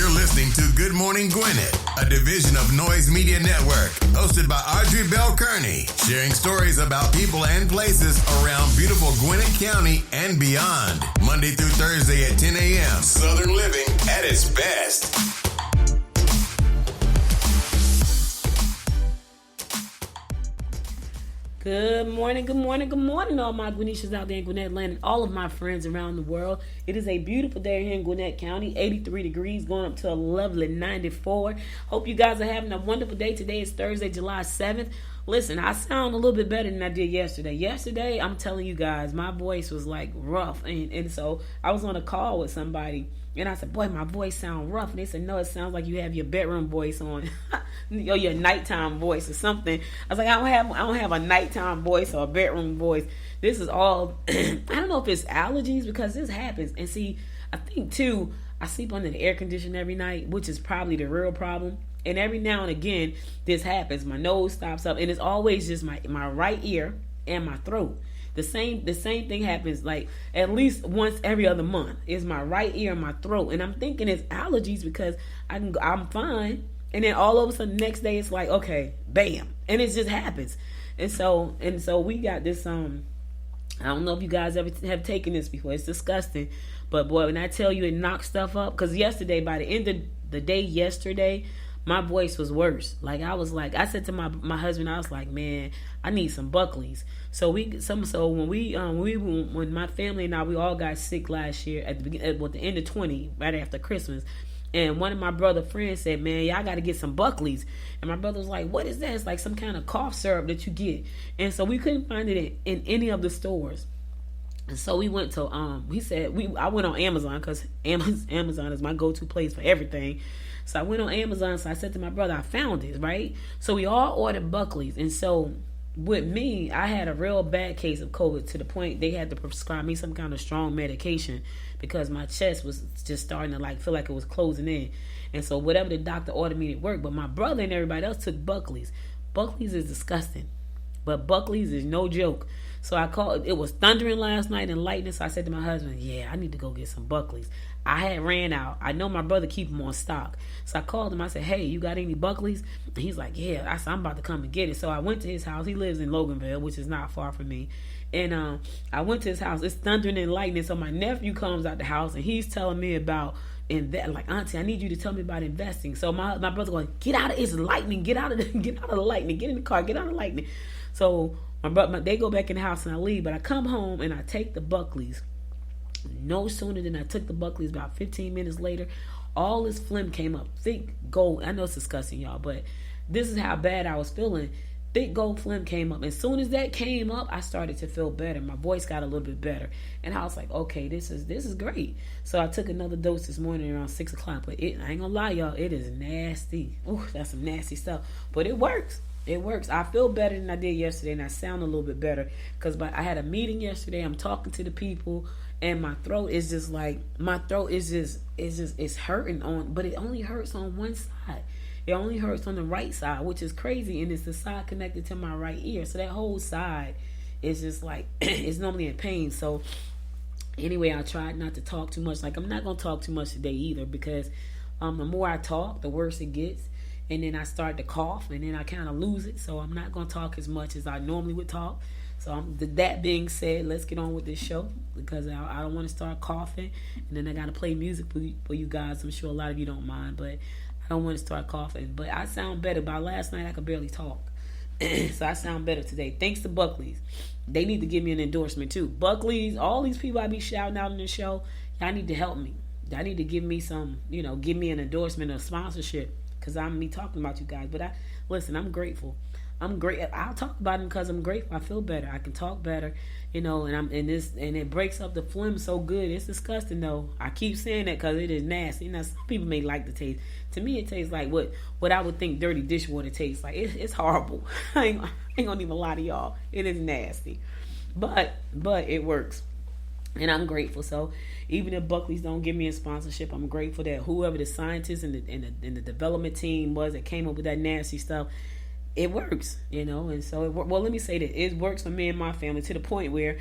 You're listening to Good Morning Gwinnett, a division of Noise Media Network, hosted by Audrey Bell Kearney, sharing stories about people and places around beautiful Gwinnett County and beyond. Monday through Thursday at 10 a.m. Southern living at its best. Good morning, all my Gwinnetians out there in Gwinnett land and all of my friends around the world. It is a beautiful day here in Gwinnett County, 83 degrees, going up to a lovely 94. Hope you guys are having a wonderful day. Today is Thursday, July 7th. Listen, I sound a little bit better than I did yesterday. Yesterday, I'm telling you guys, my voice was like rough. And so I was on a call with somebody. And I said, boy, my voice sounds rough. And they said, no, it sounds like you have your bedroom voice on, or your nighttime voice or something. I was like, I don't have a nighttime voice or a bedroom voice. This is all, I don't know if it's allergies, because this happens. And see, I think too, I sleep under the air conditioner every night, which is probably the real problem. And every now and again, this happens. My nose stops up, and it's always just my right ear and my throat. The same thing happens like at least once every other month. Is my right ear and my throat, and I'm thinking it's allergies because I'm fine, and then all of a sudden the next day it's like, okay, bam, and it just happens. And so we got this. I don't know if you guys ever have taken this before. It's disgusting, but boy, when I tell you it knocks stuff up, because yesterday, by the end of the day yesterday, my voice was worse. I said to my husband, I was like, man, I need some Buckleys. So when my family and I, we all got sick last year at the end of 20, right after Christmas. And one of my brother friends said, man, y'all got to get some Buckleys. And my brother was like, what is that? It's like some kind of cough syrup that you get. And so we couldn't find it in any of the stores. And so we went to, I went on Amazon, because Amazon is my go-to place for everything. So I went on Amazon, so I said to my brother, I found it, right? So we all ordered Buckleys. And so with me, I had a real bad case of COVID, to the point they had to prescribe me some kind of strong medication because my chest was just starting to feel like it was closing in. And so whatever the doctor ordered me to work. But my brother and everybody else took Buckleys. Buckleys is disgusting, but Buckleys is no joke. So I called. It was thundering last night and lightning. So I said to my husband, yeah, I need to go get some Buckleys. I had ran out. I know my brother keep them on stock. So I called him. I said, hey, you got any Buckleys? And he's like, yeah. I said, I'm about to come and get it. So I went to his house. He lives in Loganville, which is not far from me. And I went to his house. It's thundering and lightning. So my nephew comes out the house, and he's telling me about like, auntie, I need you to tell me about investing. So my brother going, get out of it's lightning. Get out of the lightning. Get in the car. Get out of the lightning. So they go back in the house and I leave, but I come home and I take the Buckleys. No sooner than I took the Buckleys, about 15 minutes later, all this phlegm came up. Thick gold. I know it's disgusting, y'all, but this is how bad I was feeling. Thick gold phlegm came up. As soon as that came up, I started to feel better. My voice got a little bit better. And I was like, okay, this is great. So I took another dose this morning around 6 o'clock. But I ain't gonna lie, y'all, it is nasty. Ooh, that's some nasty stuff. But it works. It works. I feel better than I did yesterday, and I sound a little bit better because I had a meeting yesterday. I'm talking to the people, and my throat is just it's hurting but it only hurts on one side. It only hurts on the right side, which is crazy, and it's the side connected to my right ear. So that whole side is just like it's normally in pain. So anyway, I tried not to talk too much. I'm not gonna talk too much today either, because the more I talk, the worse it gets. And then I start to cough, and then I kind of lose it. So I'm not going to talk as much as I normally would talk. So that being said, let's get on with this show, because I don't want to start coughing. And then I got to play music for you guys. I'm sure a lot of you don't mind, but I don't want to start coughing. But I sound better. By last night, I could barely talk. So I sound better today. Thanks to Buckleys. They need to give me an endorsement too. Buckleys, all these people I be shouting out in the show, y'all need to help me. Y'all need to give me some, give me an endorsement or sponsorship. Because I'm me talking about you guys. But I'm grateful. I'm great. I'll talk about them because I'm grateful. I feel better. I can talk better, and it breaks up the phlegm so good. It's disgusting though. I keep saying that because it is nasty. Some people may like the taste. To me, it tastes like what I would think dirty dishwater tastes like. It's horrible. I ain't gonna even lie to y'all. It is nasty, but it works. And I'm grateful. So even if Buckley's don't give me a sponsorship, I'm grateful that whoever the scientist and the development team was that came up with that nasty stuff, it works, And so, let me say that it works for me and my family to the point where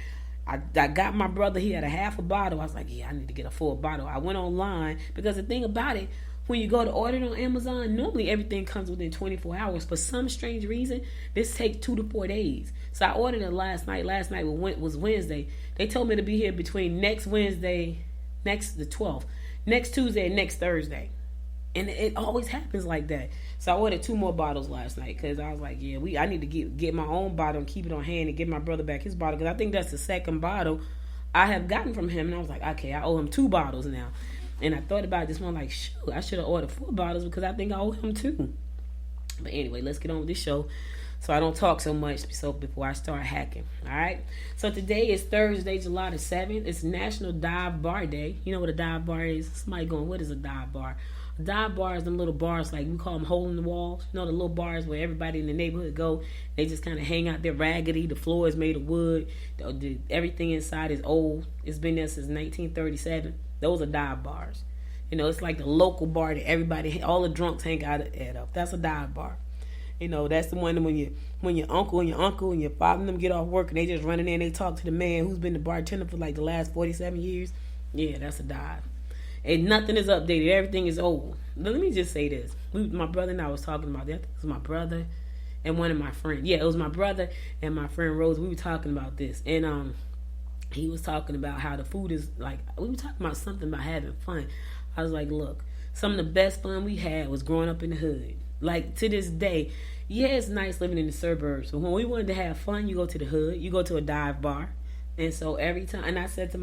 I got my brother. He had a half a bottle. I was like, yeah, I need to get a full bottle. I went online because the thing about it, when you go to order it on Amazon, normally everything comes within 24 hours. For some strange reason, this takes 2 to 4 days. So I ordered it last night. Last night was Wednesday. They told me to be here between next Wednesday, the 12th, next Tuesday, and next Thursday. And it always happens like that. So I ordered 2 more bottles last night because I was like, yeah, I need to get my own bottle and keep it on hand and give my brother back his bottle, because I think that's the second bottle I have gotten from him. And I was like, okay, I owe him 2 bottles now. And I thought about this one, like, shoot, I should have ordered 4 bottles because I think I owe him 2. But anyway, let's get on with this show so I don't talk so much before I start hacking. All right? So today is Thursday, July the 7th. It's National Dive Bar Day. You know what a dive bar is? Somebody going, what is a dive bar? A dive bar is them little bars, like we call them hole in the walls. You know, the little bars where everybody in the neighborhood go. They just kind of hang out there raggedy. The floor is made of wood. Everything inside is old. It's been there since 1937. Those are dive bars. You know, it's like the local bar that everybody, all the drunks hang out at. That's a dive bar. You know, that's the one when your uncle and your father and them get off work and they just run in there and they talk to the man who's been the bartender for like the last 47 years. Yeah, that's a dive. And nothing is updated. Everything is old. But let me just say this. My brother and I was talking about that. I think it was my brother and one of my friends. Yeah, it was my brother and my friend Rose. We were talking about this. And he was talking about how the food is like, we were talking about something about having fun. I was like, look, some of the best fun we had was growing up in the hood. Like, to this day, yeah, it's nice living in the suburbs. But when we wanted to have fun, you go to the hood. You go to a dive bar. And so every time, and I said to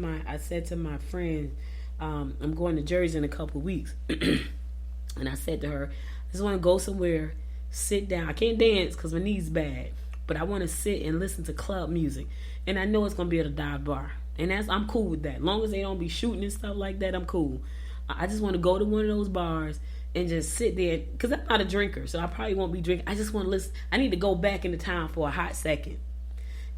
my friend, I'm going to Jersey in a couple of weeks. And I said to her, I just want to go somewhere, sit down. I can't dance because my knee's bad. But I want to sit and listen to club music. And I know it's going to be at a dive bar. And I'm cool with that. As long as they don't be shooting and stuff like that, I'm cool. I just want to go to one of those bars and just sit there, because I'm not a drinker, so I probably won't be drinking. I just want to listen. I need to go back into town for a hot second.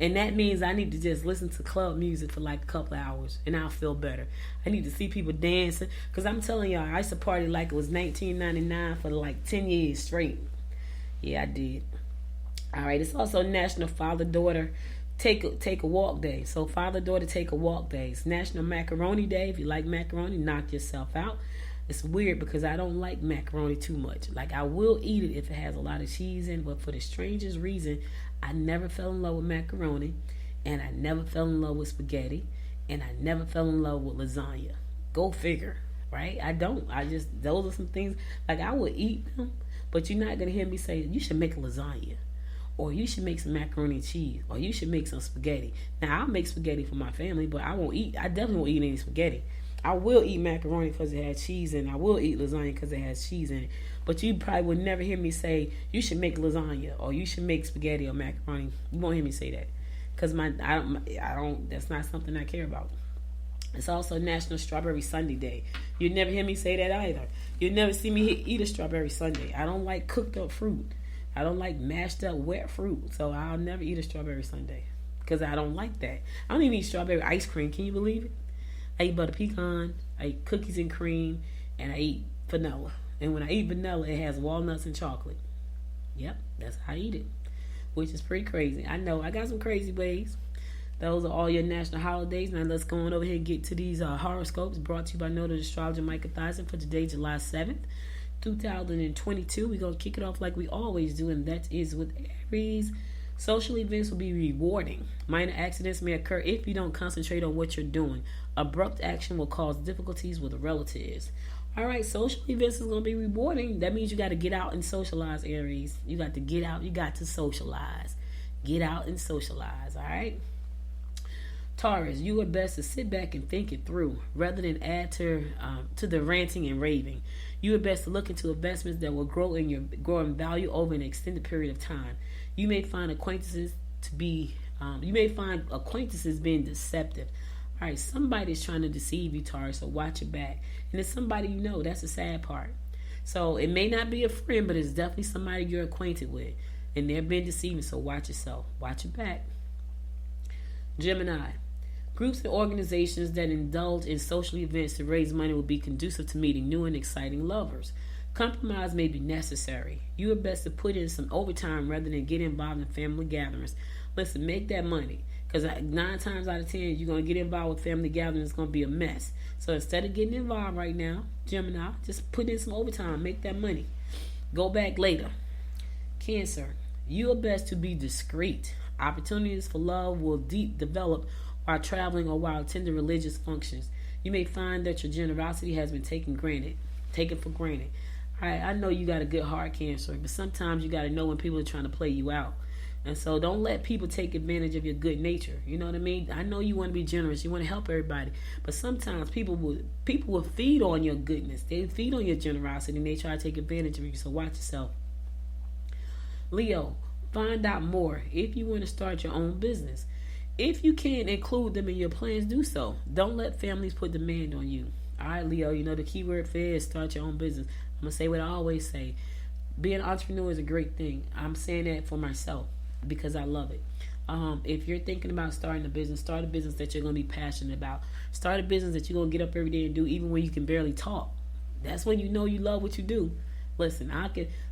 And that means I need to just listen to club music for like a couple of hours, and I'll feel better. I need to see people dancing, because I'm telling y'all, I used to party like it was 1999 for like 10 years straight. Yeah, I did. All right, it's also National Father-Daughter Take a Walk Day. So Father-Daughter Take a Walk Day. It's National Macaroni Day. If you like macaroni, knock yourself out. It's weird because I don't like macaroni too much. Like, I will eat it if it has a lot of cheese in, but for the strangest reason, I never fell in love with macaroni, and I never fell in love with spaghetti, and I never fell in love with lasagna. Go figure, right? I don't. Those are some things, like, I would eat them, but you're not going to hear me say, you should make a lasagna, or you should make some macaroni and cheese, or you should make some spaghetti. Now, I'll make spaghetti for my family, but I definitely won't eat any spaghetti. I will eat macaroni because it has cheese in it. I will eat lasagna because it has cheese in it. But you probably would never hear me say, you should make lasagna, or you should make spaghetti or macaroni. You won't hear me say that. Because I don't, that's not something I care about. It's also National Strawberry Sundae Day. You'd never hear me say that either. You'd never see me eat a strawberry sundae. I don't like cooked up fruit. I don't like mashed up wet fruit. So I'll never eat a strawberry sundae because I don't like that. I don't even eat strawberry ice cream. Can you believe it? I eat butter pecan, I eat cookies and cream, and I eat vanilla. And when I eat vanilla, it has walnuts and chocolate. Yep, that's how I eat it, which is pretty crazy. I know, I got some crazy ways. Those are all your national holidays. Now let's go on over here and get to these horoscopes brought to you by noted astrologer Micah Thyssen for today, July 7th, 2022. We're going to kick it off like we always do, and that is with Aries. Social events will be rewarding. Minor accidents may occur if you don't concentrate on what you're doing. Abrupt action will cause difficulties with relatives. All right, social events is going to be rewarding. That means you got to get out and socialize, Aries. You got to get out. You got to socialize. Get out and socialize, all right? Taurus, you are best to sit back and think it through rather than add to the ranting and raving. You are best to look into investments that will grow in value over an extended period of time. You may find acquaintances being deceptive. All right, somebody's trying to deceive you, Taurus, so watch your back. And it's somebody you know. That's the sad part. So it may not be a friend, but it's definitely somebody you're acquainted with, and they're being deceiving. So watch yourself. Watch your back. Gemini. Groups and organizations that indulge in social events to raise money will be conducive to meeting new and exciting lovers. Compromise may be necessary. You are best to put in some overtime rather than get involved in family gatherings. Listen, make that money, Because 9 times out of 10, you're going to get involved with family gatherings, it's going to be a mess. So instead of getting involved right now, Gemini, just put in some overtime, make that money. Go back later. Cancer, you are best to be discreet. Opportunities for love will develop while traveling or while attending religious functions. You may find that your generosity has been taken for granted. I know you got a good heart, Cancer, but sometimes you got to know when people are trying to play you out. And so don't let people take advantage of your good nature. You know what I mean? I know you want to be generous. You want to help everybody. But sometimes people will feed on your goodness. They feed on your generosity and they try to take advantage of you. So watch yourself. Leo, find out more if you want to start your own business. If you can include them in your plans, do so. Don't let families put demand on you. All right, Leo, you know the key word for it is start your own business. I'm going to say what I always say. Being an entrepreneur is a great thing. I'm saying that for myself because I love it. If you're thinking about starting a business, start a business that you're going to be passionate about. Start a business that you're going to get up every day and do even when you can barely talk. That's when you know you love what you do. Listen,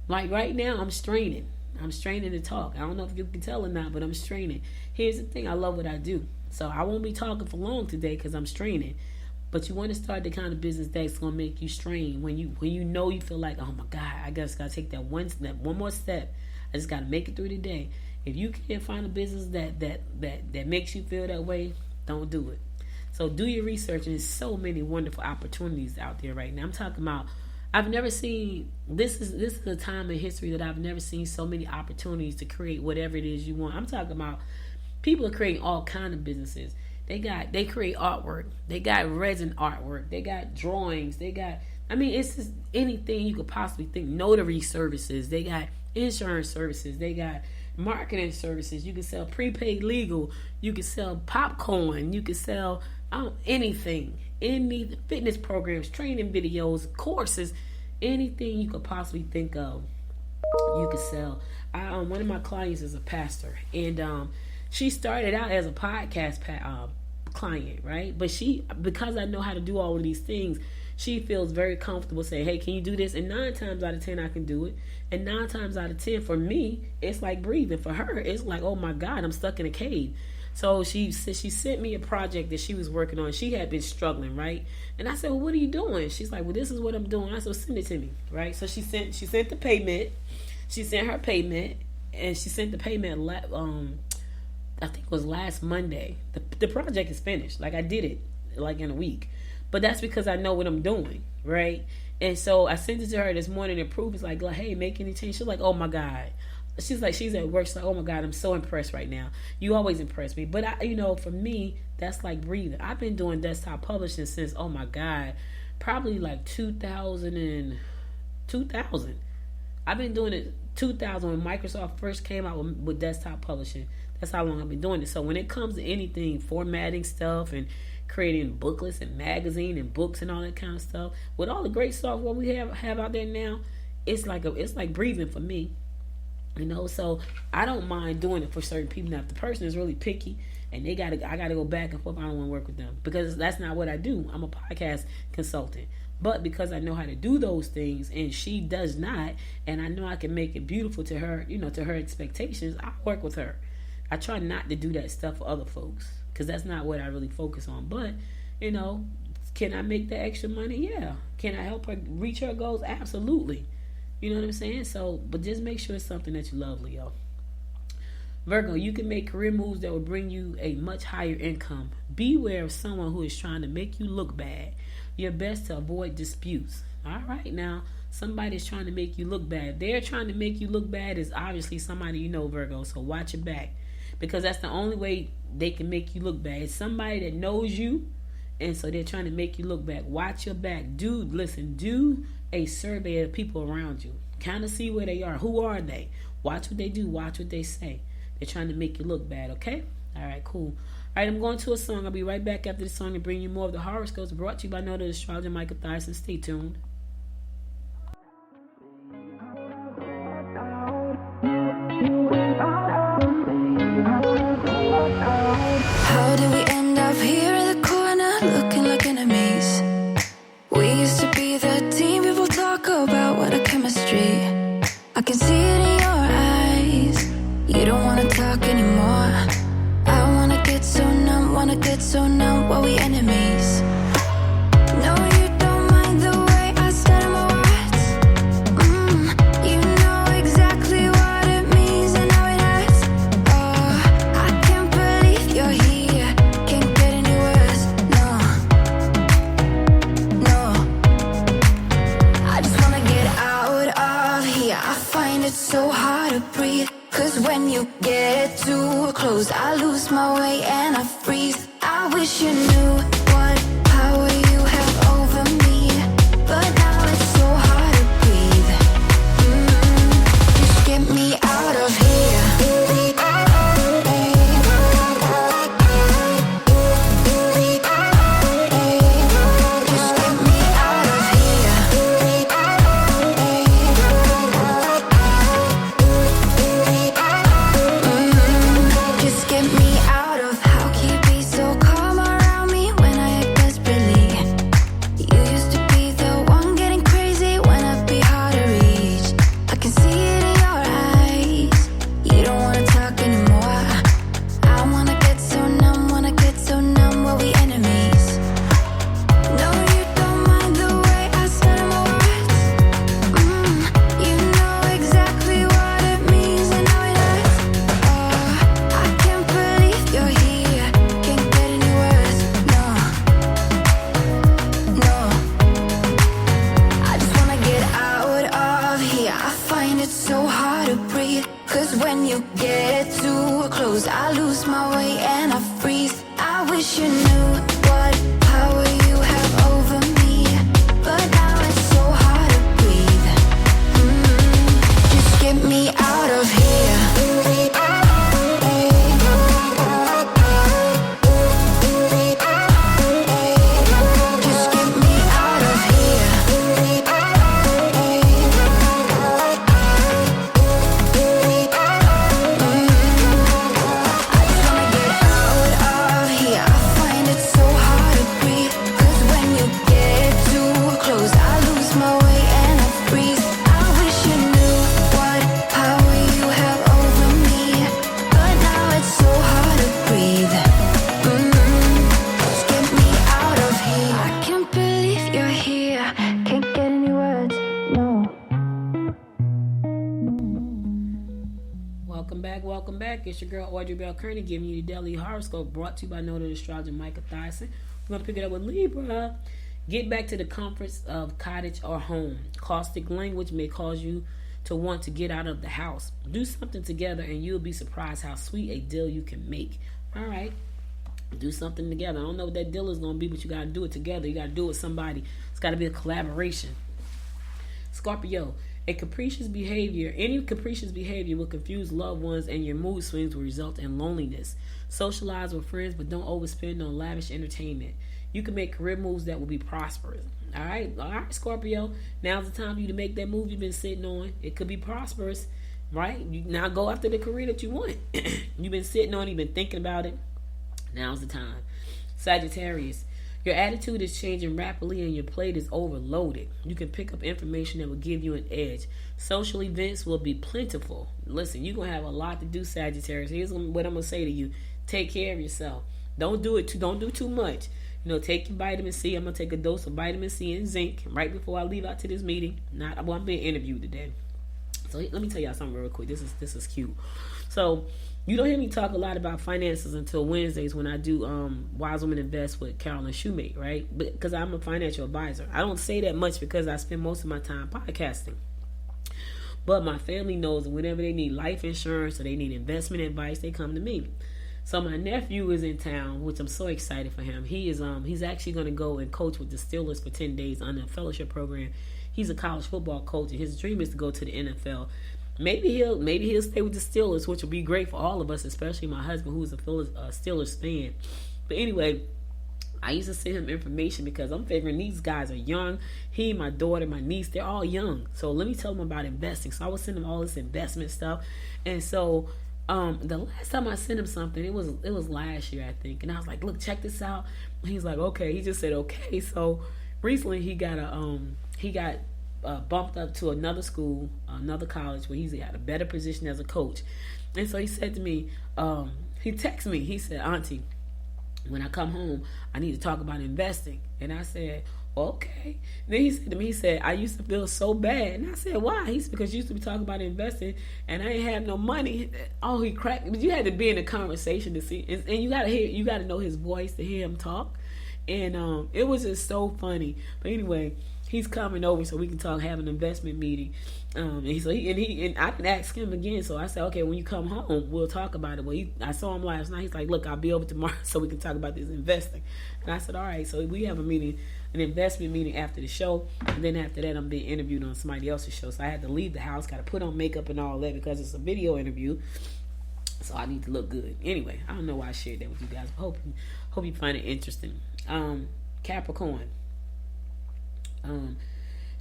like right now, I'm straining. I'm straining to talk. I don't know if you can tell or not, but I'm straining. Here's the thing. I love what I do. So I won't be talking for long today because I'm straining. But you want to start the kind of business that's going to make you strain. When you know you feel like, oh my God, I just got to take that one more step. I just got to make it through the day. If you can't find a business that makes you feel that way, don't do it. So do your research. And there's so many wonderful opportunities out there right now. I'm talking about, I've never seen, this is a time in history that I've never seen so many opportunities to create whatever it is you want. I'm talking about people are creating all kinds of businesses. They create artwork. They got resin artwork. They got drawings. It's just anything you could possibly think. Notary services. They got insurance services. They got marketing services. You can sell prepaid legal. You can sell popcorn. You can sell anything. Any fitness programs, training videos, courses, anything you could possibly think of, you could sell. One of my clients is a pastor, and she started out as a podcast client, right? But because I know how to do all of these things, she feels very comfortable saying, hey, can you do this? And 9 times out of 10, I can do it. And 9 times out of 10, for me, it's like breathing. For her, it's like, oh my God, I'm stuck in a cave. So she sent me a project that she was working on. She had been struggling, right? And I said, well, what are you doing? She's like, well, this is what I'm doing. I said, well, send it to me, right? So she sent the payment. She sent her payment, and she sent the payment, I think it was last Monday. The project is finished. Like, I did it, like, in a week. But that's because I know what I'm doing, right? And so I sent it to her this morning and proof is like, hey, make any change. She's like, oh, my God. She's at work. She's like, oh my God, I'm so impressed right now. You always impress me. But for me, that's like breathing. I've been doing desktop publishing since, oh my God, probably like 2000. I've been doing it 2000 when Microsoft first came out with desktop publishing. That's how long I've been doing it. So when it comes to anything, formatting stuff and creating booklets and magazine and books and all that kind of stuff, with all the great software we have out there now, it's like breathing for me. So I don't mind doing it for certain people. Now, if the person is really picky and I gotta go back and forth, I don't want to work with them because that's not what I do. I'm a podcast consultant. But because I know how to do those things and she does not, and I know I can make it beautiful to her, to her expectations, I work with her. I try not to do that stuff for other folks because that's not what I really focus on. But, can I make the extra money? Yeah. Can I help her reach her goals? Absolutely. You know what I'm saying? So, but just make sure it's something that you love, Leo. Virgo, you can make career moves that will bring you a much higher income. Beware of someone who is trying to make you look bad. You're best to avoid disputes. All right, now, somebody's trying to make you look bad. They're trying to make you look bad is obviously somebody Virgo, so watch your back. Because that's the only way they can make you look bad. It's somebody that knows you, and so they're trying to make you look back. Watch your back. Do a survey of people around you. Kind of see where they are. Who are they? Watch what they do. Watch what they say. They're trying to make you look bad, okay? All right, cool. All right, I'm going to a song. I'll be right back after the song and bring you more of the horoscopes brought to you by Noted Astrologer Michael Thyssen. Stay tuned. How did we end up here in the corner looking like enemies? We used to be the team people talk about, what a chemistry. I can see it in your eyes. You don't wanna talk anymore. I wanna get so hard to breathe. Cause when you get too close, I lose my way and I freeze. I wish you knew what power you have over me, but now it's so hard to breathe. Just get me out of here. It's your girl Audrey Bell Kearney giving you the daily horoscope brought to you by noted astrologer Micah Thyssen. We're going to pick it up with Libra. Get back to the comforts of cottage or home. Caustic language may cause you to want to get out of the house. Do something together and you'll be surprised how sweet a deal you can make. All right. Do something together. I don't know what that deal is going to be, but you got to do it together. You got to do it with somebody. It's got to be a collaboration. Scorpio. Any capricious behavior will confuse loved ones and your mood swings will result in loneliness. Socialize with friends, but don't overspend on lavish entertainment. You can make career moves that will be prosperous. All right, Scorpio. Now's the time for you to make that move you've been sitting on. It could be prosperous, right? You now go after the career that you want. You've been sitting on it, you've been thinking about it. Now's the time. Sagittarius. Your attitude is changing rapidly and your plate is overloaded. You can pick up information that will give you an edge. Social events will be plentiful. Listen, you're going to have a lot to do, Sagittarius. Here's what I'm going to say to you. Take care of yourself. Don't do too much. Take your vitamin C. I'm going to take a dose of vitamin C and zinc right before I leave out to this meeting. I'm being interviewed today. So let me tell y'all something real quick. This is cute. So you don't hear me talk a lot about finances until Wednesdays when I do Wise Women Invest with Carolyn Shoemate, right? Because I'm a financial advisor. I don't say that much because I spend most of my time podcasting. But my family knows that whenever they need life insurance or they need investment advice, they come to me. So my nephew is in town, which I'm so excited for him. He's actually going to go and coach with the Steelers for 10 days under a fellowship program. He's a college football coach, and his dream is to go to the NFL. Maybe he'll stay with the Steelers, which will be great for all of us, especially my husband, who's a Steelers fan. But anyway, I used to send him information because I'm figuring these guys are young. He, my daughter, my niece, they're all young. So let me tell them about investing. So I would send him all this investment stuff. And so the last time I sent him something, it was last year, I think. And I was like, look, check this out. And he's like, okay. He just said, okay. So recently he got bumped up to another school, another college, where he's got a better position as a coach. And so he said to me, he texted me, he said, Auntie, when I come home, I need to talk about investing. And I said, okay. And then he said to me, he said, I used to feel so bad. And I said, why? He said, because you used to be talking about investing and I ain't have no money. Oh, he cracked. But you had to be in a conversation to see. And you gotta know his voice to hear him talk. And it was just so funny. But anyway, he's coming over so we can have an investment meeting. And I didn't ask him again, so I said, okay, when you come home, we'll talk about it. Well, I saw him last night. He's like, look, I'll be over tomorrow so we can talk about this investing. And I said, all right. So we have an investment meeting after the show, and then after that, I'm being interviewed on somebody else's show. So I had to leave the house, got to put on makeup and all that because it's a video interview. So I need to look good. Anyway, I don't know why I shared that with you guys, but hope you find it interesting. Capricorn.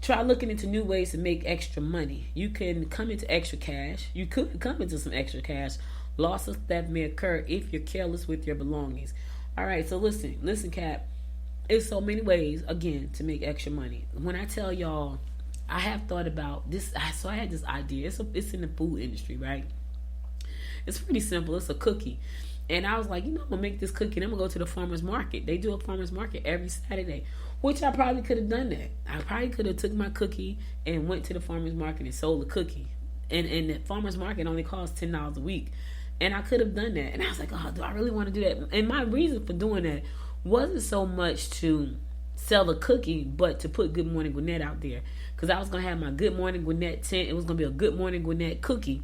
Try looking into new ways to make extra money. You can come into extra cash. You could come into some extra cash. Loss of theft may occur if you're careless with your belongings. All right, so listen, Cap. It's so many ways, again, to make extra money. When I tell y'all, I have thought about this. So I had this idea. It's in the food industry, right? It's pretty simple. It's a cookie. And I was like, I'm going to make this cookie and I'm going to go to the farmer's market. They do a farmer's market every Saturday, which I probably could have done that. I probably could have took my cookie and went to the farmer's market and sold the cookie. And the farmer's market only costs $10 a week. And I could have done that. And I was like, oh, do I really want to do that? And my reason for doing that wasn't so much to sell the cookie, but to put Good Morning Gwinnett out there. Because I was going to have my Good Morning Gwinnett tent. It was going to be a Good Morning Gwinnett cookie.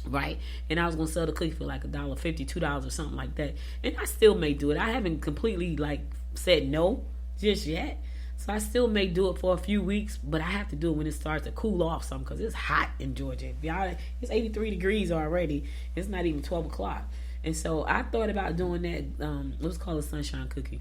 Right, and I was gonna sell the cookie for like $1.50, $2 or something like that, and I still may do it. I haven't completely said no just yet, so I still may do it for a few weeks, but I have to do it when it starts to cool off some because it's hot in Georgia. It's 83 degrees already. It's not even 12 o'clock, and so I thought about doing that. Let's call it sunshine cookie,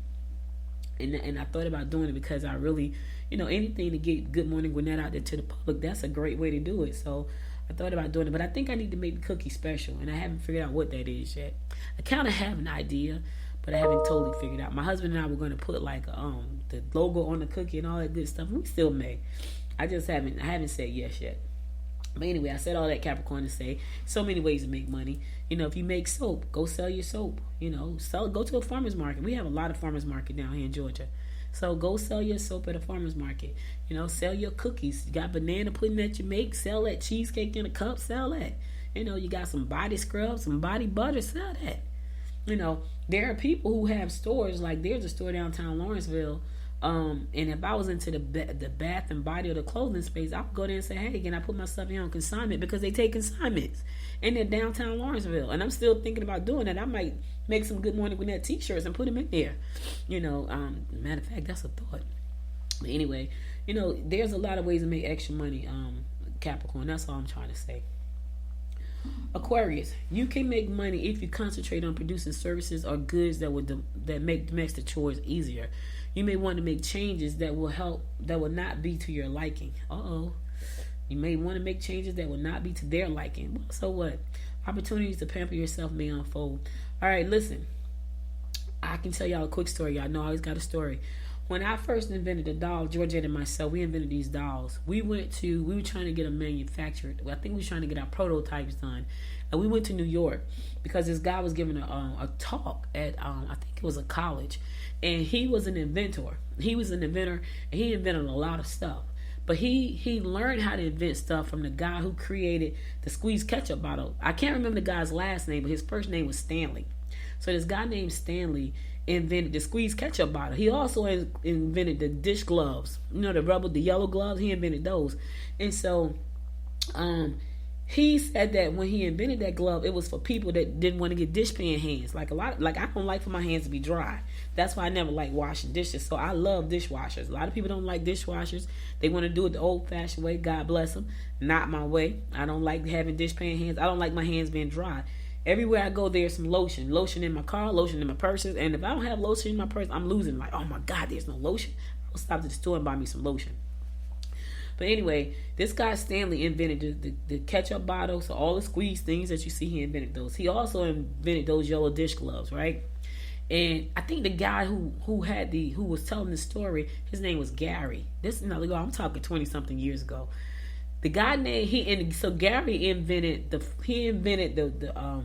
and I thought about doing it because I really, anything to get Good Morning Gwinnett out there to the public, that's a great way to do it. So I thought about doing it, but I think I need to make the cookie special, and I haven't figured out what that is yet. I kind of have an idea, but I haven't totally figured out. My husband and I were going to put the logo on the cookie and all that good stuff. We still may. I haven't said yes yet. But anyway, I said all that, Capricorn, to say so many ways to make money. If you make soap, go sell your soap. Go to a farmer's market. We have a lot of farmer's market down here in Georgia. So go sell your soap at a farmer's market. Sell your cookies. You got banana pudding that you make, sell that. Cheesecake in a cup, sell that. You got some body scrub, some body butter, sell that. There are people who have stores, like there's a store downtown Lawrenceville. And if I was into the bath and body or the clothing space, I would go there and say, hey, can I put my stuff here on consignment? Because they take consignments. And they're downtown Lawrenceville. And I'm still thinking about doing that. I might make some Good Morning Gwinnett t-shirts and put them in there. Matter of fact, that's a thought. But anyway, there's a lot of ways to make extra money, Capricorn. That's all I'm trying to say. Aquarius, you can make money if you concentrate on producing services or goods that make domestic chores easier. You may want to make changes that will not be to your liking. You may want to make changes that will not be to their liking. So what? Opportunities to pamper yourself may unfold. All right, listen. I can tell y'all a quick story. Y'all know I always got a story. When I first invented the doll, Georgette and myself, we invented these dolls. We were trying to get them manufactured. I think we were trying to get our prototypes done. And we went to New York because this guy was giving a talk at, I think it was a college. And he was an inventor. He was an inventor, and he invented a lot of stuff. But he learned how to invent stuff from the guy who created the squeeze ketchup bottle. I can't remember the guy's last name, but his first name was Stanley. So this guy named Stanley invented the squeeze ketchup bottle. He also invented the dish gloves. The yellow gloves. He invented those. And so he said that when he invented that glove, it was for people that didn't want to get dishpan hands. I don't like for my hands to be dry. That's why I never like washing dishes. So I love dishwashers. A lot of people don't like dishwashers. They want to do it the old-fashioned way. God bless them. Not my way. I don't like having dishpan hands. I don't like my hands being dry. Everywhere I go, there's some lotion. Lotion in my car, lotion in my purses. And if I don't have lotion in my purse, I'm losing. Oh my God, there's no lotion. I'll stop at the store and buy me some lotion. But anyway, this guy Stanley invented the ketchup bottle. So all the squeeze things that you see, he invented those. He also invented those yellow dish gloves, right? And I think the guy who was telling the story, his name was Gary. This is another guy. I'm talking 20-something years ago. The guy named Gary invented the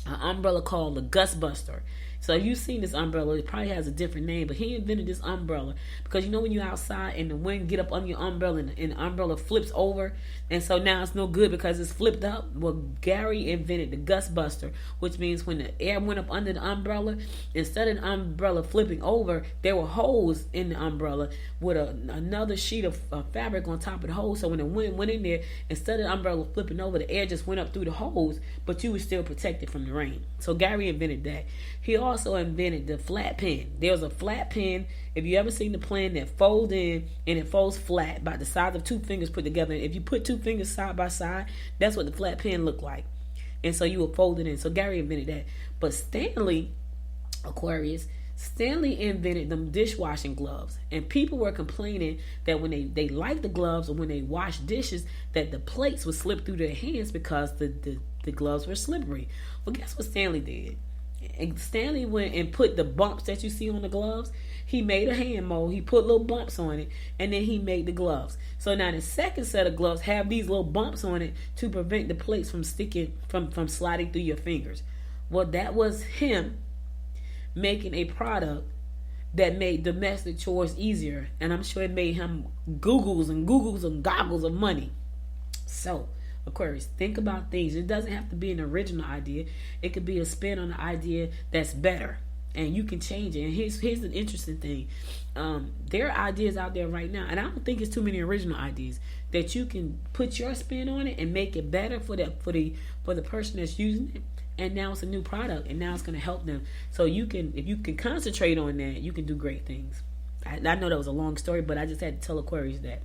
umbrella called the Gust Buster, So if you've seen this umbrella, it probably has a different name, but he invented this umbrella because you know when you're outside and the wind get up on your umbrella and the umbrella flips over, and so now it's no good because it's flipped up. Well, Gary invented the gust buster, which means when the air went up under the umbrella, instead of the umbrella flipping over, there were holes in the umbrella with another sheet of fabric on top of the hole. So when the wind went in there, instead of the umbrella flipping over, the air just went up through the holes, but you were still protected from the rain. So Gary invented that. He also invented the flat pen. There's a flat pen. If you ever seen the pen that folds in and it folds flat by the size of two fingers put together, if you put two fingers side by side, that's what the flat pen looked like. And so you would fold it in. So Gary invented that. But Stanley, Aquarius, Stanley invented them dishwashing gloves. And people were complaining that when they liked the gloves or when they washed dishes, that the plates would slip through their hands because the gloves were slippery. Well, guess what Stanley did? And Stanley went and put the bumps that you see on the gloves. He made a hand mold. He put little bumps on it, and then he made the gloves. So now the second set of gloves have these little bumps on it to prevent the plates from sticking, from sliding through your fingers. Well, that was him making a product that made domestic chores easier, and I'm sure it made him googles and goggles of money. So Aquarius, think about things. It doesn't have to be an original idea. It could be a spin on an idea that's better, and you can change it. And here's an interesting thing. There are ideas out there right now, and I don't think it's too many original ideas that you can put your spin on it and make it better for the person that's using it. And now it's a new product, and now it's going to help them. So if you can concentrate on that, you can do great things. I know that was a long story, but I just had to tell Aquarius that.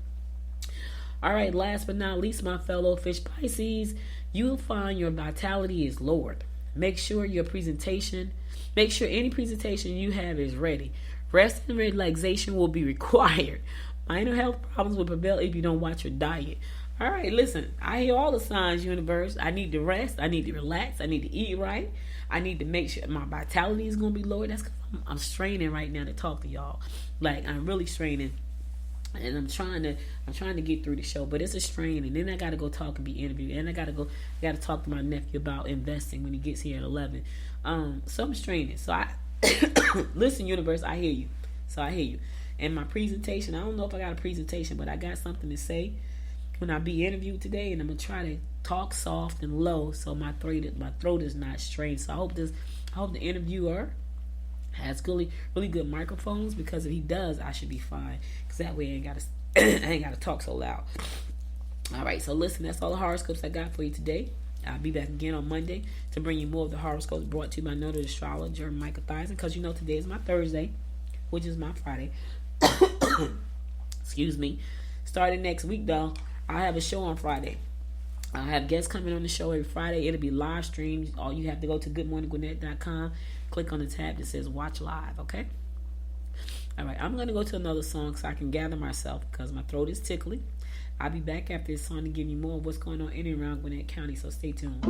All right, last but not least, my fellow fish Pisces, you'll find your vitality is lowered. Make sure any presentation you have is ready. Rest and relaxation will be required. Minor health problems will prevail if you don't watch your diet. All right, listen, I hear all the signs, universe. I need to rest. I need to relax. I need to eat right. I need to make sure my vitality is going to be lowered. That's because I'm straining right now to talk to y'all. Like, I'm really straining. And I'm trying to get through the show, but it's a strain. And then I got to go talk and be interviewed. And I got to talk to my nephew about investing when he gets here at 11. So I'm straining. So I listen, universe, I hear you. So I hear you. And my presentation, I don't know if I got a presentation, but I got something to say when I be interviewed today, and I'm gonna try to talk soft and low so my throat is not strained. So I hope the interviewer has really good microphones, because if he does, I should be fine, because that way I ain't gotta talk so loud. All right, so listen, that's all the horoscopes I got for you today. I'll be back again on Monday to bring you more of the horoscopes brought to you by noted astrologer Michael Theisen, because you know today is my Thursday, which is my Friday. Excuse me. Starting next week, though, I have a show on Friday. I have guests coming on the show every Friday. It'll be live streamed. All you have to go to goodmorninggwinnett.com, click on the tab that says watch live, okay? All right, I'm going to go to another song so I can gather myself, because my throat is tickly. I'll be back after this song to give you more of what's going on in and around Gwinnett County, so stay tuned.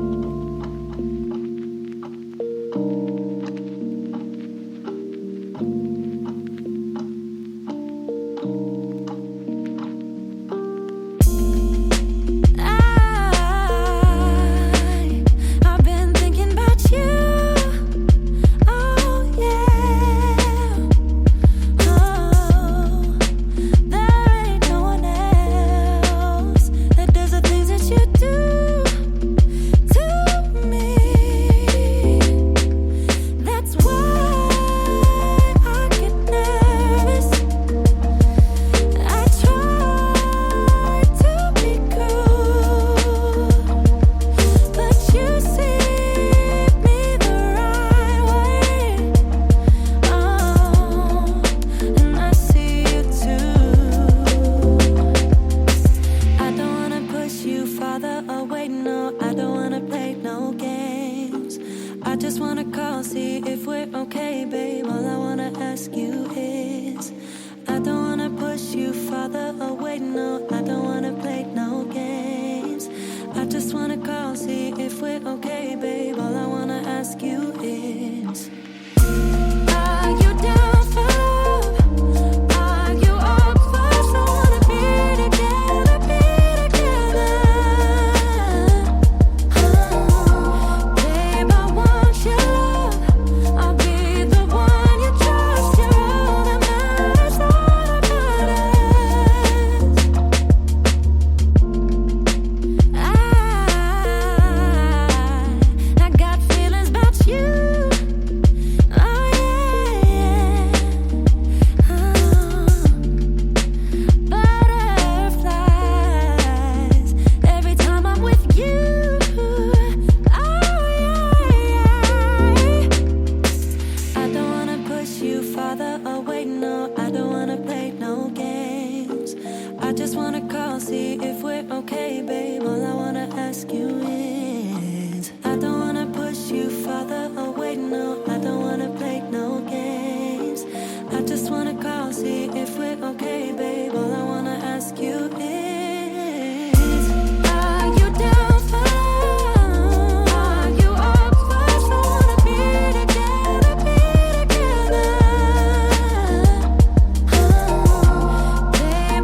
I just wanna call, see if we're okay, babe. All I wanna ask you is, I don't wanna push you farther away, no. I don't wanna play no games. I just wanna call, see if we're okay, babe. All I wanna ask you is, are you down for love? Are you up for it? I wanna be together, babe,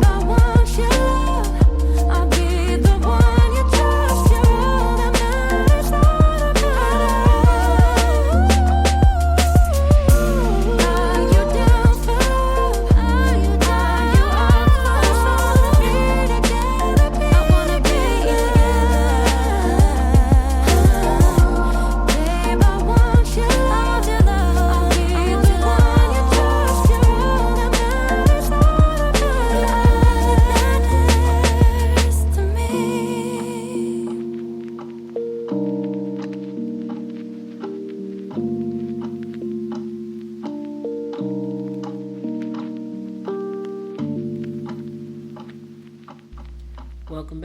I want your love. I'll be the one you trust. You're all that matters, all that matters. Are you down for love? Are you up for it? I wanna be together, babe, I want your love. I'll be the one you trust. You're all that matters, all that matters to me. Welcome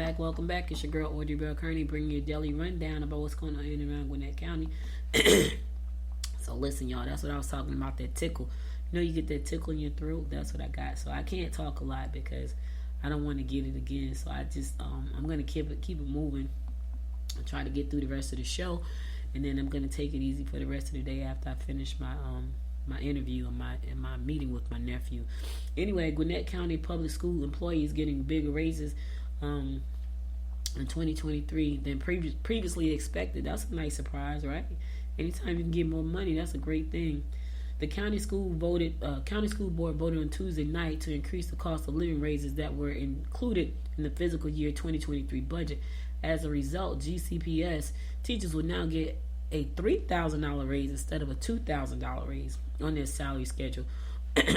back. It's your girl Audrey Bell Kearney, bringing you a daily rundown about what's going on in and around Gwinnett County. So listen, y'all, that's what I was talking about, that tickle. You know, you get that tickle in your throat. That's what I got. So I can't talk a lot because I don't want to get it again. So I just I'm gonna keep it moving. I'll try to get through the rest of the show, and then I'm gonna take it easy for the rest of the day after I finish my my interview and my meeting with my nephew. Anyway, Gwinnett County public school employees getting bigger raises in 2023 than previously expected. That's a nice surprise, right? Anytime you can get more money, that's a great thing. The county school board voted on Tuesday night to increase the cost of living raises that were included in the fiscal year 2023 budget. As a result, GCPS teachers will now get a $3,000 raise instead of a $2,000 raise on their salary schedule,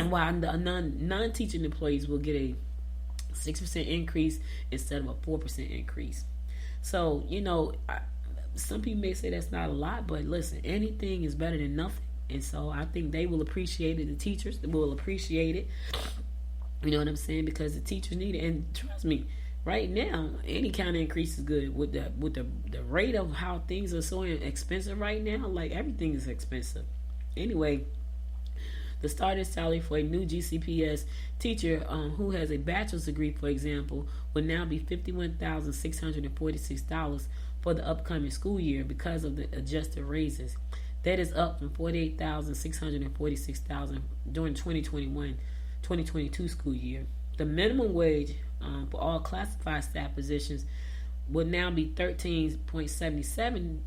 while non-teaching employees will get a 6% increase instead of a 4% increase. So, you know, some people may say that's not a lot, but listen, anything is better than nothing. And so I think they will appreciate it. The teachers will appreciate it. You know what I'm saying? Because the teachers need it. And trust me, right now, any kind of increase is good. With the rate of how things are so expensive right now, like everything is expensive. Anyway, the starting salary for a new GCPS teacher who has a bachelor's degree, for example, will now be $51,646 for the upcoming school year because of the adjusted raises. That is up from $48,646 during 2021-2022 school year. The minimum wage for all classified staff positions will now be $13.77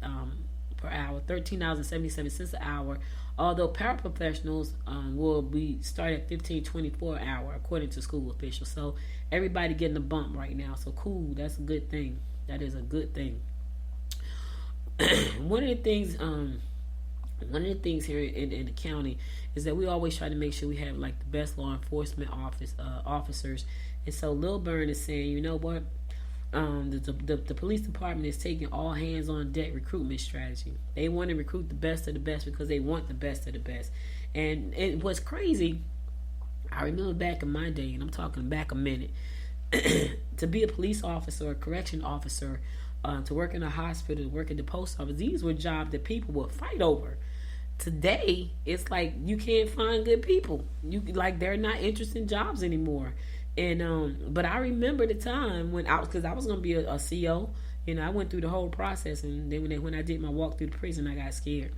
per hour, $13.77 an hour. Although paraprofessionals will be start at $15.24 an hour, according to school officials. So everybody getting a bump right now. So cool, that's a good thing. That is a good thing. One of the things here in the county is that we always try to make sure we have like the best law enforcement officers. And so Lilburn is saying, you know what? The police department is taking all hands on deck recruitment strategy. They want to recruit the best of the best because they want the best of the best. And what's crazy, I remember back in my day, and I'm talking back a minute, to be a police officer or a correction officer, to work in a hospital, to work at the post office, these were jobs that people would fight over. Today, it's like you can't find good people. They're not interested in jobs anymore. And but I remember the time when because I was gonna be a CO. You know, I went through the whole process, and then when I did my walk through the prison, I got scared.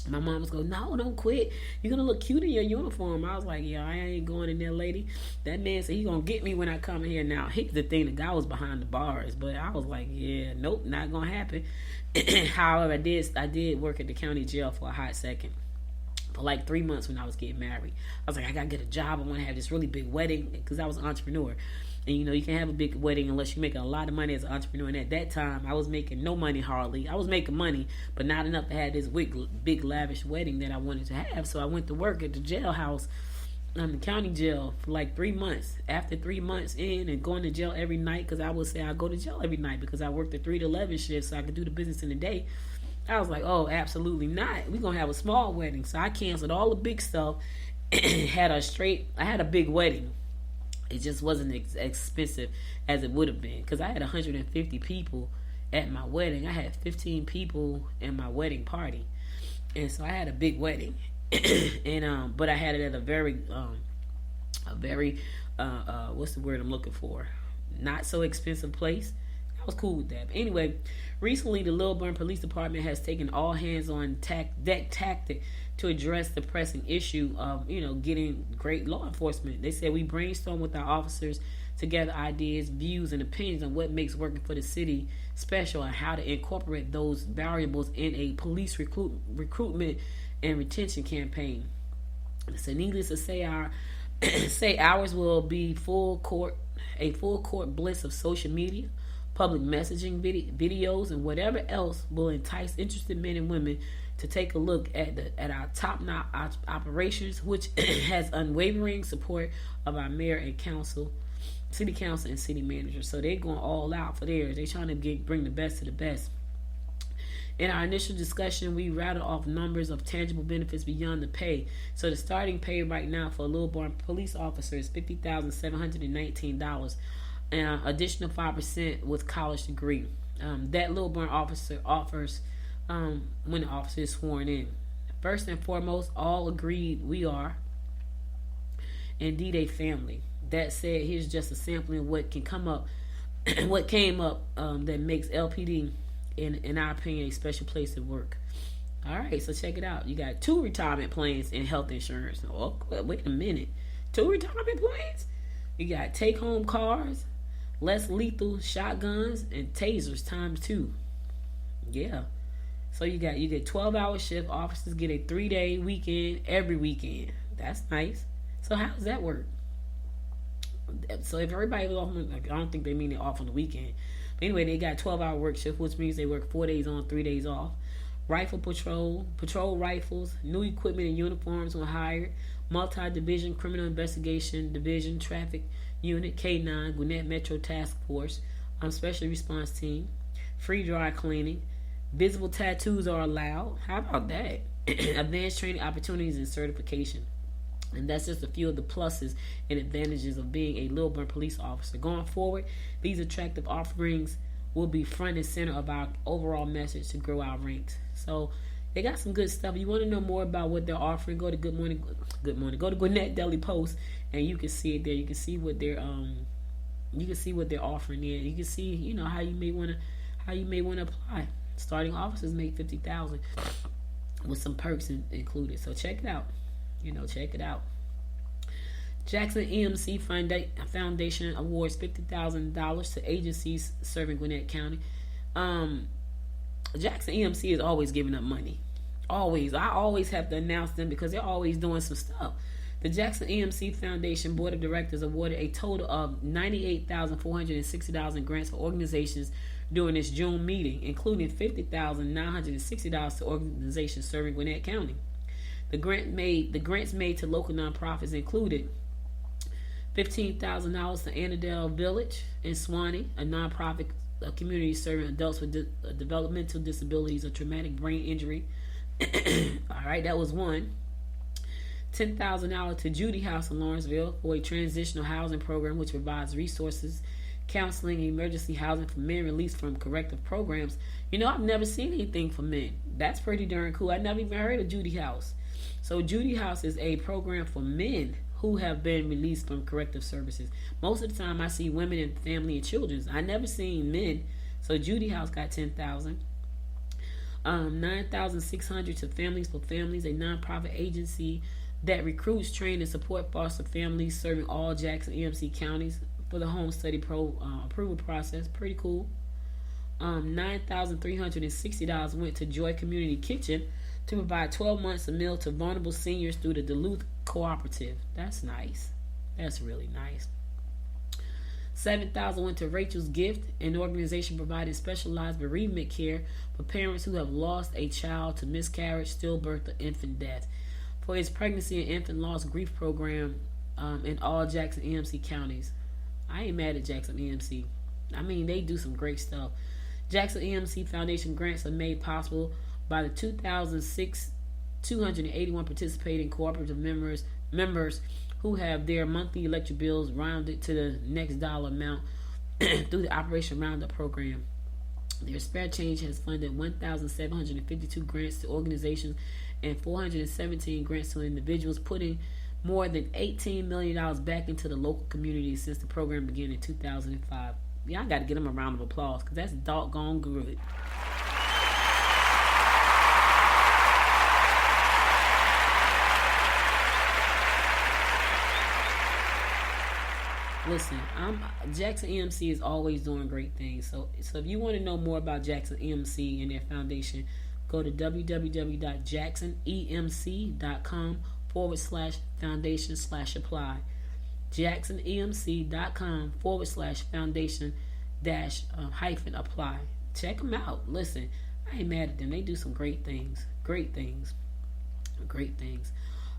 My mom was going, "No, don't quit. You're gonna look cute in your uniform." I was like, "Yeah, I ain't going in there, lady." That man said he gonna get me when I come here. Now, here's the thing: the guy was behind the bars, but I was like, "Yeah, nope, not gonna happen." However, I did work at the county jail for a hot second. For like 3 months when I was getting married. I was like, I gotta get a job. I want to have this really big wedding because I was an entrepreneur. And you know, you can't have a big wedding unless you're making a lot of money as an entrepreneur. And at that time, I was making no money hardly. I was making money, but not enough to have this big lavish wedding that I wanted to have. So I went to work at the jailhouse, the county jail, for like 3 months. After 3 months in and going to jail every night, because I would say I go to jail every night because I worked the 3 to 11 shift so I could do the business in the day. I was like, oh, absolutely not. We're going to have a small wedding. So I canceled all the big stuff. I had a big wedding. It just wasn't expensive as it would have been, because I had 150 people at my wedding. I had 15 people in my wedding party, and so I had a big wedding. And but I had it at a very what's the word I'm looking for? Not so expensive place. I was cool with that. But anyway, recently the Lilburn Police Department has taken all hands on deck tactic to address the pressing issue of, getting great law enforcement. They said, we brainstormed with our officers to gather ideas, views, and opinions on what makes working for the city special and how to incorporate those variables in a police recruitment and retention campaign. So needless to say, ours will be a full court blitz of social media, public messaging videos, and whatever else will entice interested men and women to take a look at our top-notch operations, which has unwavering support of our mayor and city council and city manager. So they're going all out for theirs. They're trying to bring the best of the best. In our initial discussion, we rattled off numbers of tangible benefits beyond the pay. So the starting pay right now for a Lilburn police officer is $50,719, and additional 5% with college degree. That Lilburn officer offers when the officer is sworn in. First and foremost, all agreed we are indeed a family. That said, here's just a sampling of what came up that makes LPD, in our opinion, a special place to work. All right, so check it out. You got 2 retirement plans and health insurance. Oh, wait a minute. 2 retirement plans? You got take-home cars, less lethal shotguns, and tasers ×2. Yeah. So you get 12-hour shift. Officers get a 3-day weekend every weekend. That's nice. So how does that work? So if everybody was off, I don't think they mean they're off on the weekend. But anyway, they got 12-hour work shift, which means they work 4 days on, 3 days off. Rifle patrol rifles, new equipment and uniforms were hired. Multi-division criminal investigation division, traffic unit, K9, Gwinnett Metro Task Force, special response team, free dry cleaning. Visible tattoos are allowed. How about that? Advanced training opportunities and certification. And that's just a few of the pluses and advantages of being a Lilburn police officer. Going forward, these attractive offerings will be front and center of our overall message to grow our ranks. So they got some good stuff. You want to know more about what they're offering, go to Good Morning. Go to Gwinnett Daily Post, and you can see it there. You can see what they're offering there. You can see, how you may want to apply. Starting officers make $50,000 with some perks included. So check it out. Check it out. Jackson EMC Foundation awards $50,000 to agencies serving Gwinnett County. Jackson EMC is always giving up money. Always. I always have to announce them because they're always doing some stuff. The Jackson EMC Foundation Board of Directors awarded a total of $98,460 in grants for organizations during this June meeting, including $50,960 to organizations serving Gwinnett County. The grants made to local nonprofits included $15,000 to Annandale Village in Swanee, a nonprofit community serving adults with developmental disabilities or traumatic brain injury. All right, that was one. $10,000 to Judy House in Lawrenceville for a transitional housing program which provides resources, counseling, and emergency housing for men released from corrective programs. I've never seen anything for men. That's pretty darn cool. I never even heard of Judy House. So Judy House is a program for men who have been released from corrective services. Most of the time I see women and family and children. I never seen men. So Judy House got $10,000. $9,600 to Families for Families, a nonprofit agency that recruits, train, and support foster families serving all Jackson EMC counties for the home study approval process. Pretty cool. $9,360 went to Joy Community Kitchen to provide 12 months of meal to vulnerable seniors through the Duluth Cooperative. That's nice. That's really nice. $7,000 went to Rachel's Gift, an organization providing specialized bereavement care for parents who have lost a child to miscarriage, stillbirth, or infant death, for its pregnancy and infant loss grief program in all Jackson EMC counties. I ain't mad at Jackson EMC. They do some great stuff. Jackson EMC Foundation grants are made possible by the 281 participating cooperative members who have their monthly electric bills rounded to the next dollar amount through the Operation Roundup program. Their spare change has funded 1,752 grants to organizations and 417 grants to individuals, putting more than $18 million back into the local community since the program began in 2005. Yeah, I got to give them a round of applause because that's doggone good. Listen, Jackson EMC is always doing great things. So if you want to know more about Jackson EMC and their foundation, go to www.jacksonemc.com/foundation/apply. JacksonEMC.com/foundation-apply. Check them out. Listen, I ain't mad at them. They do some great things. Great things.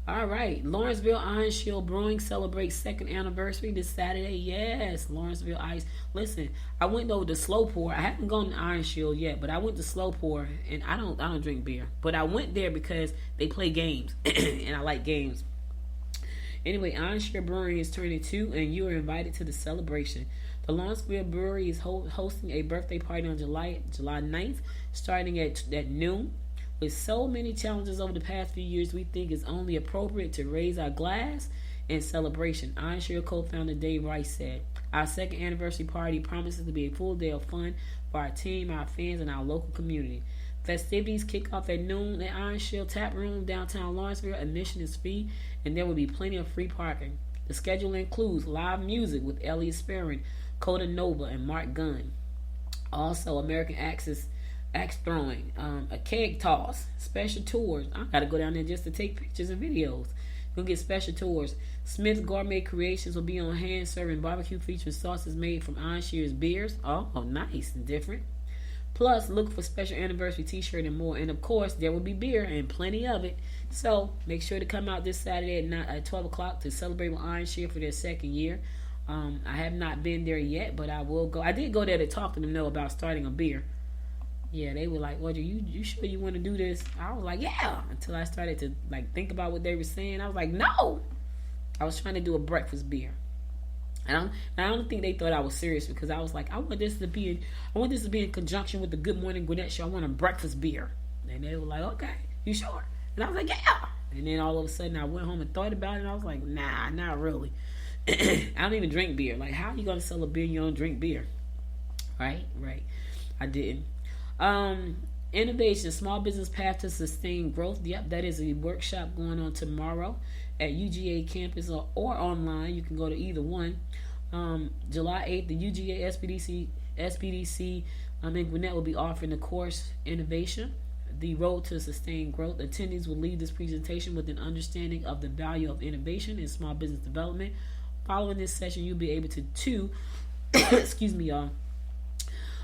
All right, Lawrenceville Iron Shield Brewing celebrates second anniversary this Saturday. Yes, Lawrenceville Ice. Listen, I went over to Slow Pour. I haven't gone to Iron Shield yet, but I went to Slow Pour, and I don't drink beer, but I went there because they play games, and I like games. Anyway, Iron Shield Brewing is turning 2, and you are invited to the celebration. The Lawrenceville Brewery is hosting a birthday party on July 9th, starting at noon. With so many challenges over the past few years, we think it's only appropriate to raise our glass in celebration. Iron Shield co-founder Dave Rice said, "Our second anniversary party promises to be a full day of fun for our team, our fans, and our local community. Festivities kick off at noon at Iron Shield Tap Room, downtown Lawrenceville. Admission is free, and there will be plenty of free parking. The schedule includes live music with Elliot Sperrin, Coda Nova, and Mark Gunn. Also, American Axe throwing, a keg toss, special tours. I gotta go down there just to take pictures and videos. You'll get special tours. Smith's Gourmet Creations will be on hand serving barbecue featuring sauces made from Iron Shield's beers. Oh, nice and different. Plus, look for special anniversary t-shirt and more. And of course, there will be beer and plenty of it. So make sure to come out this Saturday at 12 o'clock to celebrate with Iron Shield for their second year. I have not been there yet, but I will go. I did go there to talk to them though about starting a beer. Yeah, they were like, "Well, you sure you want to do this?" I was like, "Yeah." Until I started to think about what they were saying, I was like, "No." I was trying to do a breakfast beer, and I don't think they thought I was serious because I was like, "I want this to be in conjunction with the Good Morning Gwinnett show. I want a breakfast beer." And they were like, "Okay, you sure?" And I was like, "Yeah." And then all of a sudden, I went home and thought about it, and I was like, "Nah, not really." I don't even drink beer. Like, how are you gonna sell a beer and you don't drink beer? Right. I didn't. Innovation, Small Business Path to Sustained Growth. Yep, that is a workshop going on tomorrow at UGA campus or online. You can go to either one. July 8th, the UGA SPDC in Gwinnett will be offering the course Innovation, the Road to Sustained Growth. Attendees will leave this presentation with an understanding of the value of innovation in small business development. Following this session, you'll be able to excuse me, y'all,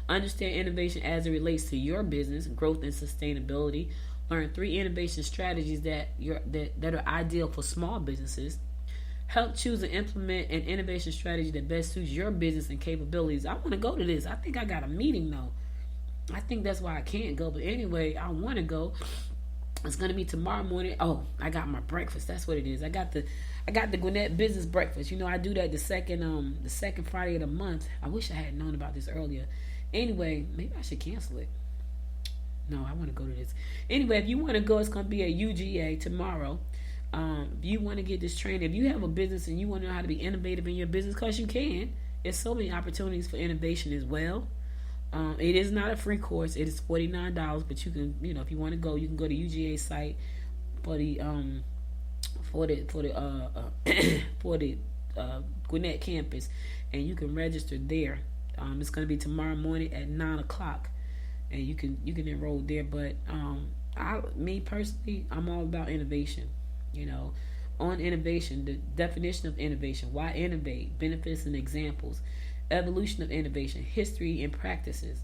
understand innovation as it relates to your business, growth and sustainability. Learn 3 innovation strategies that are ideal for small businesses. Help choose and implement an innovation strategy that best suits your business and capabilities. I want to go to this. I think I got a meeting though. I think that's why I can't go. But anyway, I want to go. It's going to be tomorrow morning. Oh, I got my breakfast. That's what it is. I got the Gwinnett business breakfast. You know, I do that the second Friday of the month. I wish I had known about this earlier. Anyway, maybe I should cancel it. No, I want to go to this. Anyway, if you want to go, it's going to be at UGA tomorrow. If you want to get this training, if you have a business and you want to know how to be innovative in your business, because you can. There's so many opportunities for innovation as well. It is not a free course. It is $49, but you can, if you want to go, you can go to UGA site for the Gwinnett campus, and you can register there. It's going to be tomorrow morning at 9 o'clock, and you can enroll there. But me personally, I'm all about innovation. On innovation, the definition of innovation, why innovate, benefits and examples, evolution of innovation, history and practices,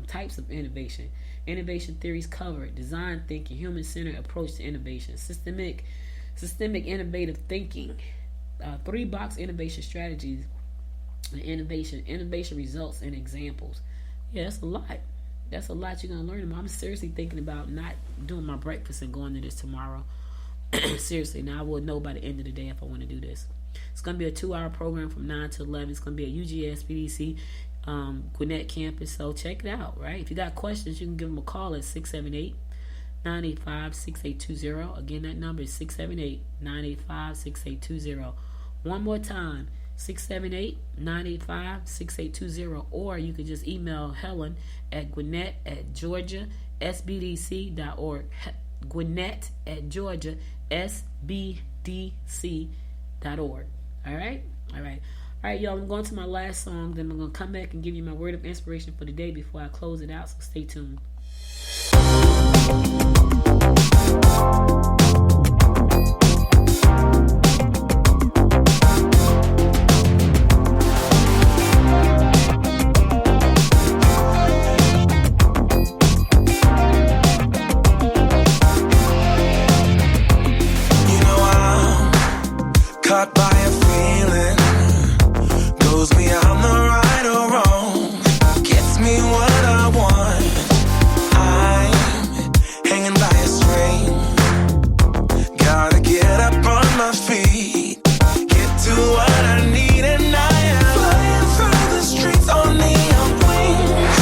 types of innovation, innovation theories covered, design thinking, human-centered approach to innovation, systemic innovative thinking, 3-box innovation strategies, innovation results and examples. Yeah, that's a lot. That's a lot you're gonna learn. I'm seriously thinking about not doing my breakfast and going to this tomorrow. Seriously, now I will know by the end of the day if I want to do this. It's going to be a 2-hour program from 9 to 11. It's going to be at UGS PDC Gwinnett campus. So check it out, right? If you got questions, you can give them a call at 678-985-6820. Again, that number is 678-985-6820. One more time, 678-985-6820. Or you can just email Helen at Gwinnett@GeorgiaSBDC.org. Gwinnett@GeorgiaSBDC.org. All right, y'all. I'm going to my last song. Then I'm gonna come back and give you my word of inspiration for the day before I close it out. So stay tuned. Caught by a feeling, goes me I'm the right or wrong, gets me what I want. I'm hanging by a string, gotta get up on my feet, get to what I need, and I am flying through the streets on neon wings.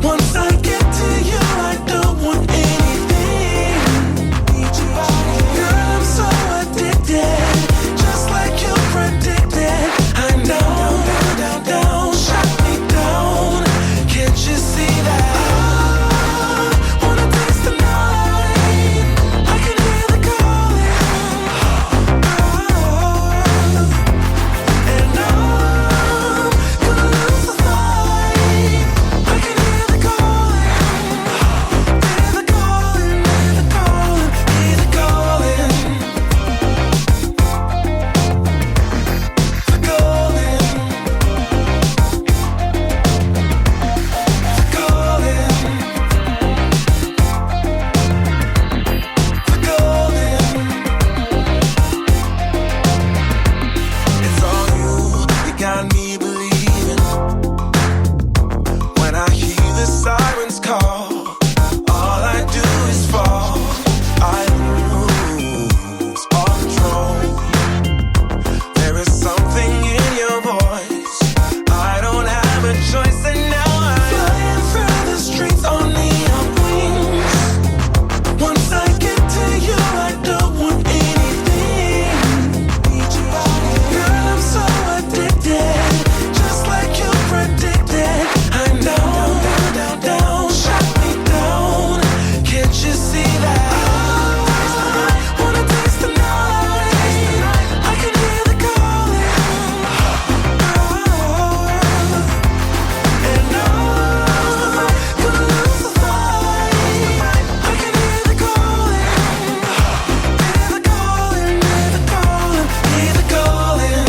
Once I get to you, I don't want anything. Girl, I'm so addicted. Predicted, I know, down, shut me down. Can't you see that? I wanna taste the night. I can hear the calling. And I'm gonna lose the fight. I can hear the calling. Hear the calling, hear the calling, hear the calling.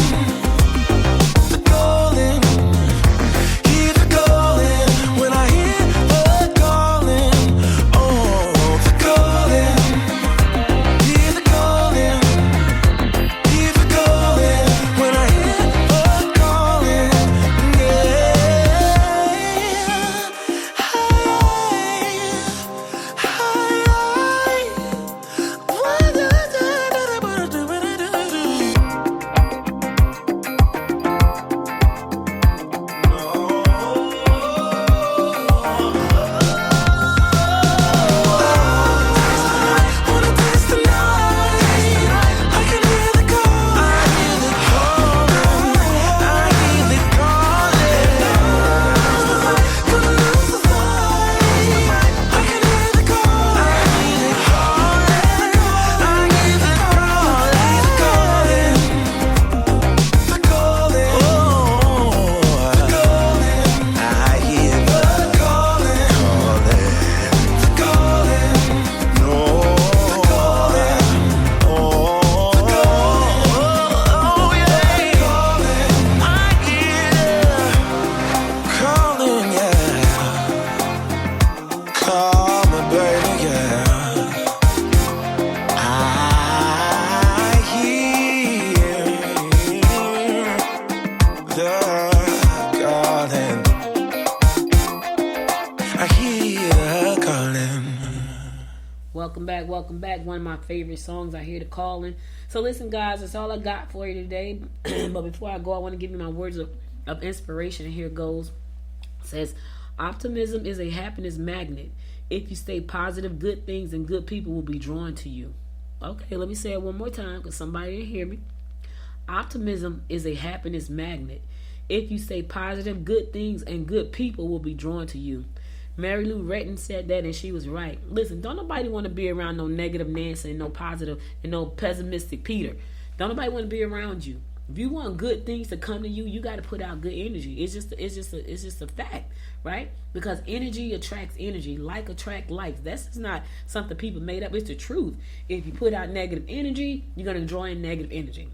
Welcome back. One of my favorite songs. I hear the calling. So listen, guys, that's all I got for you today. But before I go, I want to give you my words of inspiration. And here it goes. It says, optimism is a happiness magnet. If you stay positive, good things and good people will be drawn to you. Okay, let me say it one more time because somebody didn't hear me. Optimism is a happiness magnet. If you stay positive, good things and good people will be drawn to you. Mary Lou Retton said that, and she was right. Listen, don't nobody want to be around no negative Nancy and no positive and no pessimistic Peter. Don't nobody want to be around you. If you want good things to come to you, you got to put out good energy. It's just a fact, right? Because energy attracts energy. Like attract like. That's just not something people made up. It's the truth. If you put out negative energy, you're going to draw in negative energy.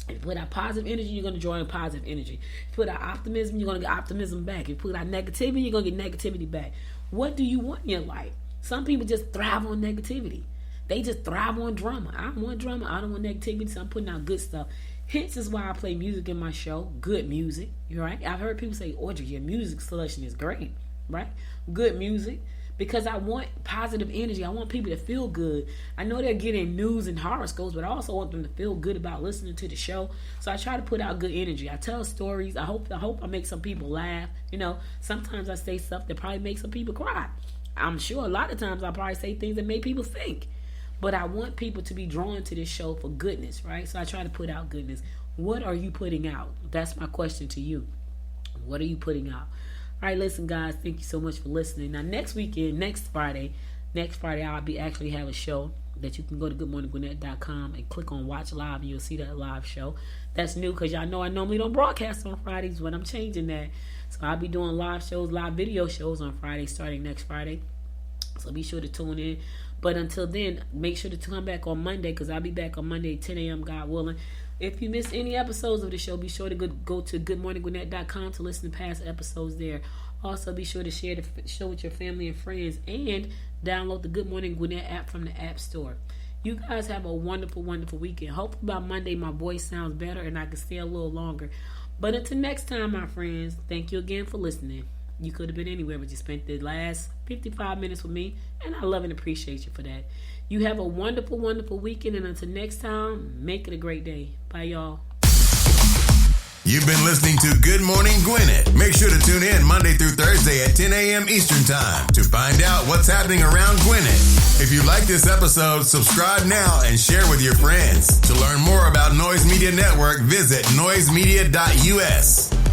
If you put out positive energy, you're going to draw in positive energy. If you put out optimism, you're going to get optimism back. If you put out negativity, you're going to get negativity back. What do you want in your life? Some people just thrive on negativity. They just thrive on drama. I don't want drama. I don't want negativity, so I'm putting out good stuff. Hence is why I play music in my show. Good music, right? I've heard people say, Audrey, your music selection is great, right? Good music. Because I want positive energy. I want people to feel good. I know they're getting news and horoscopes, but I also want them to feel good about listening to the show. So I try to put out good energy. I tell stories. I hope I make some people laugh. You know, sometimes I say stuff that probably makes some people cry. I'm sure a lot of times I probably say things that make people think. But I want people to be drawn to this show for goodness, right? So I try to put out goodness. What are you putting out? That's my question to you. What are you putting out? All right, listen, guys, thank you so much for listening. Now, next Friday, I'll be actually have a show that you can go to goodmorninggwinnett.com and click on Watch Live, and you'll see that live show. That's new because y'all know I normally don't broadcast on Fridays, but I'm changing that. So I'll be doing live video shows on Friday, starting next Friday. So be sure to tune in. But until then, make sure to come back on Monday because I'll be back on Monday at 10 a.m., God willing. If you miss any episodes of the show, be sure to go to goodmorninggwinnett.com to listen to past episodes there. Also, be sure to share the show with your family and friends and download the Good Morning Gwinnett app from the App Store. You guys have a wonderful, wonderful weekend. Hopefully by Monday my voice sounds better and I can stay a little longer. But until next time, my friends, thank you again for listening. You could have been anywhere, but you spent the last 55 minutes with me, and I love and appreciate you for that. You have a wonderful, wonderful weekend, and until next time, make it a great day. Bye, y'all. You've been listening to Good Morning Gwinnett. Make sure to tune in Monday through Thursday at 10 a.m. Eastern Time to find out what's happening around Gwinnett. If you like this episode, subscribe now and share with your friends. To learn more about Noise Media Network, visit noisemedia.us.